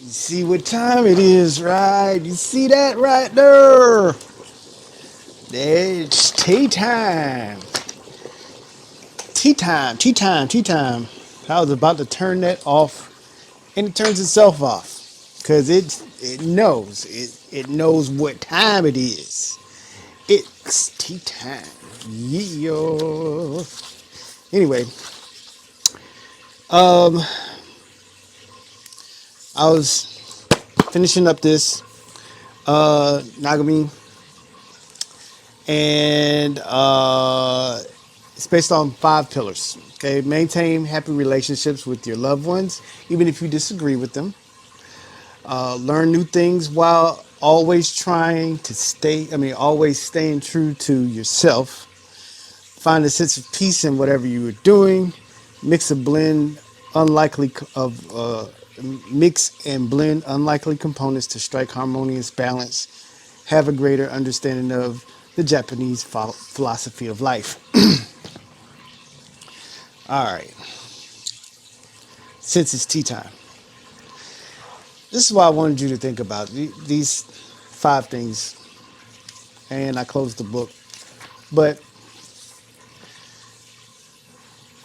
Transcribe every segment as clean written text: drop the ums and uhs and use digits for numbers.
See what time it is, right? You see that right there? It's tea time. Tea time, tea time, tea time. I was about to turn that off, and it turns itself off because it knows what time it is. It's tea time. Yeah. Anyway, I was finishing up this Nagami, and it's based on 5 pillars. Okay, maintain happy relationships with your loved ones, even if you disagree with them. Learn new things while always staying true to yourself. Find a sense of peace in whatever you are doing. Mix a blend unlikely of mix and blend unlikely components to strike harmonious balance. Have a greater understanding of the Japanese philosophy of life. All right, since it's tea time, this is what I wanted you to think about. These 5 things, and I closed the book. But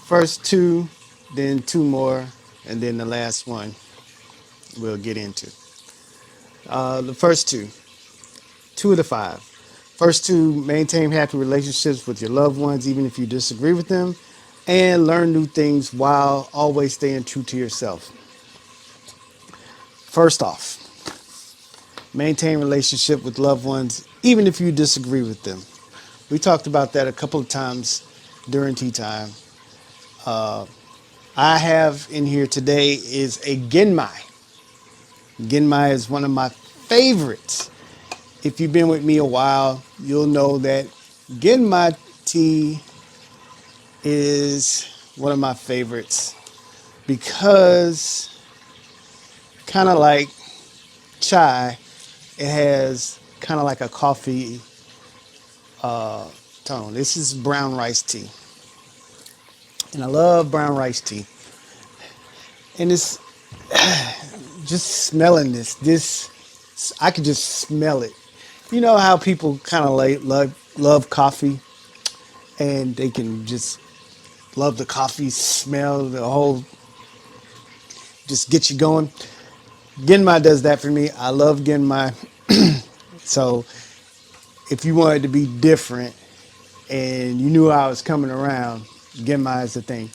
first 2, then 2 more, and then the last one we'll get into. The first 2 of the 5. First 2, maintain happy relationships with your loved ones, even if you disagree with them, and learn new things while always staying true to yourself. First off, maintain relationship with loved ones, even if you disagree with them. We talked about that a couple of times during tea time. I have in here today is a Genmai. Genmai is one of my favorites. If you've been with me a while, you'll know that Genmai tea is one of my favorites because, kind of like chai, it has kind of like a coffee tone. This is brown rice tea, and I love brown rice tea. And it's just smelling this, I could just smell it. You know how people kind of love coffee, and they can just love the coffee smell, the whole, just get you going. Genmai does that for me. I love Genmai. So if you wanted to be different and you knew I was coming around, Genmai is the thing.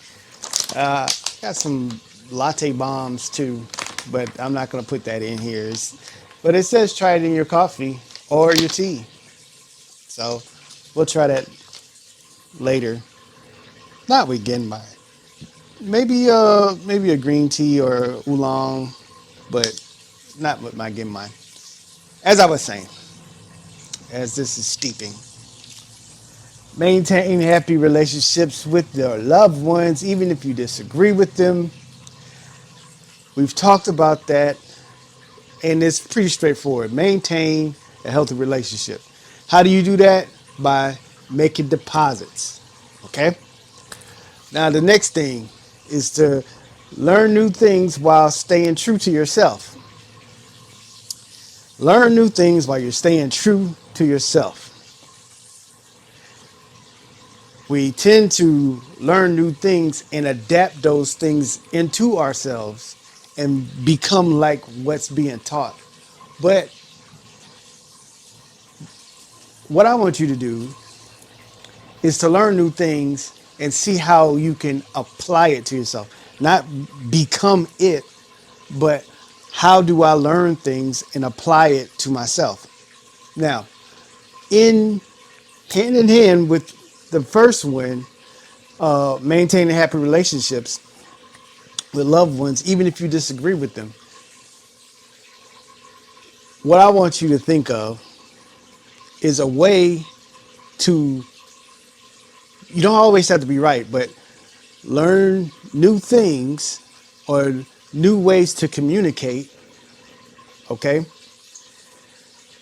Got some latte bombs too, but I'm not going to put that in here. But it says try it in your coffee or your tea. So we'll try that later. Not with Genmai. Maybe a green tea or oolong, but not with my Genmai. As I was saying, as this is steeping, maintain happy relationships with your loved ones, even if you disagree with them. We've talked about that, and it's pretty straightforward. Maintain a healthy relationship. How do you do that? By making deposits. Okay? Now, the next thing is to learn new things while staying true to yourself. Learn new things while you're staying true to yourself. We tend to learn new things and adapt those things into ourselves and become like what's being taught. But what I want you to do is to learn new things and see how you can apply it to yourself. Not become it, but how do I learn things and apply it to myself? Now, in hand in hand with the first one, maintaining happy relationships with loved ones, even if you disagree with them. What I want you to think of is a way to, you don't always have to be right, but learn new things or new ways to communicate, okay?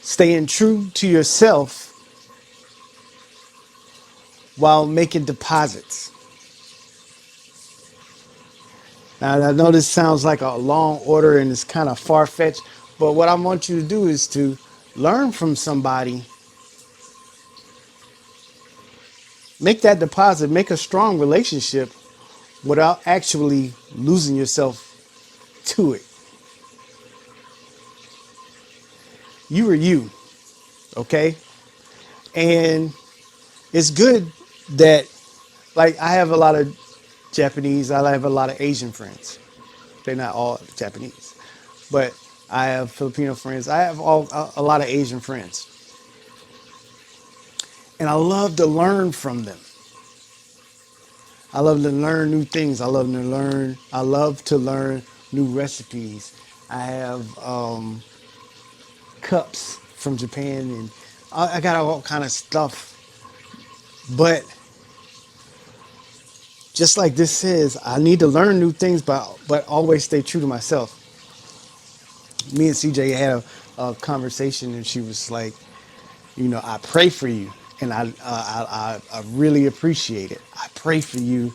Staying true to yourself while making deposits. Now, I know this sounds like a long order and it's kind of far fetched, but what I want you to do is to learn from somebody, make that deposit, make a strong relationship without actually losing yourself to it. You are you, okay? And it's good that, like, I have a lot of Japanese, I have a lot of Asian friends. They're not all Japanese, but I have Filipino friends. I have a lot of Asian friends, and I love to learn from them. I love to learn new things. I love to learn. I love to learn new recipes. I have cups from Japan, and I got all kind of stuff. But just like this says, I need to learn new things, but always stay true to myself. Me and CJ had a conversation, and she was like, you know, I pray for you, and I really appreciate it. I pray for you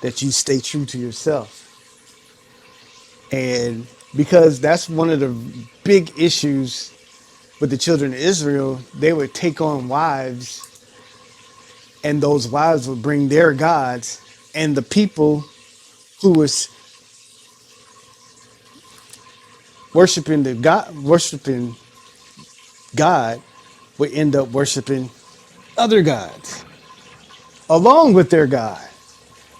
that you stay true to yourself, and because that's one of the big issues with the children of Israel. They would take on wives, and those wives would bring their gods, and the people who was worshiping God would end up worshiping other gods along with their God.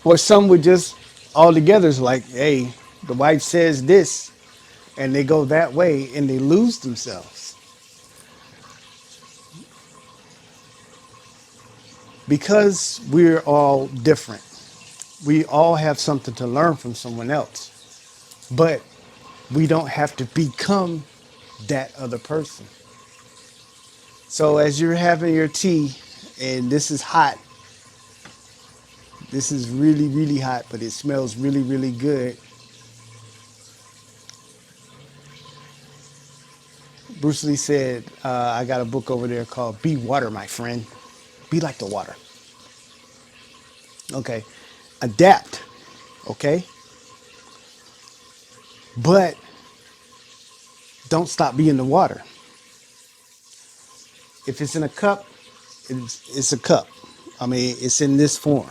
Or some would just all together is like, hey, the wife says this, and they go that way and they lose themselves because we're all different. We all have something to learn from someone else, but we don't have to become that other person. So as you're having your tea, and this is hot, this is really, really hot, but it smells really, really good. Bruce Lee said, I got a book over there called Be Water, My Friend. Be like the water. Okay. Adapt. Okay. But don't stop being the water. If it's in a cup, it's a cup. I mean, it's in this form.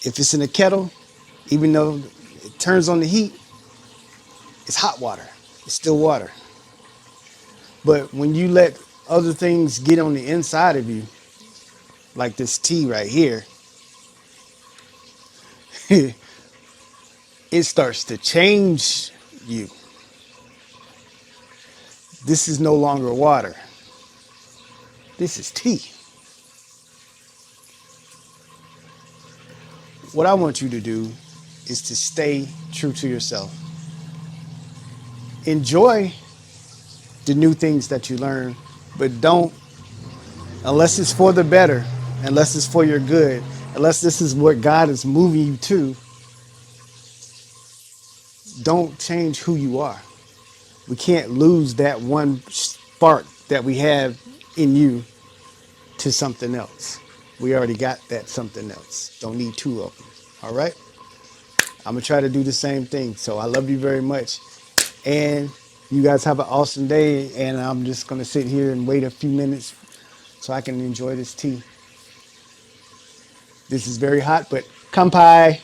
If it's in a kettle, even though it turns on the heat, it's hot water. It's still water. But when you let other things get on the inside of you, like this tea right here, it starts to change you. This is no longer water. This is tea. What I want you to do is to stay true to yourself. Enjoy the new things that you learn, but don't, unless it's for the better, unless it's for your good, unless this is what God is moving you to, don't change who you are. We can't lose that one spark that we have in you to something else. We already got that something else. Don't need two of them. All right? I'm going to try to do the same thing. So I love you very much. And you guys have an awesome day. And I'm just going to sit here and wait a few minutes so I can enjoy this tea. This is very hot, but kampai.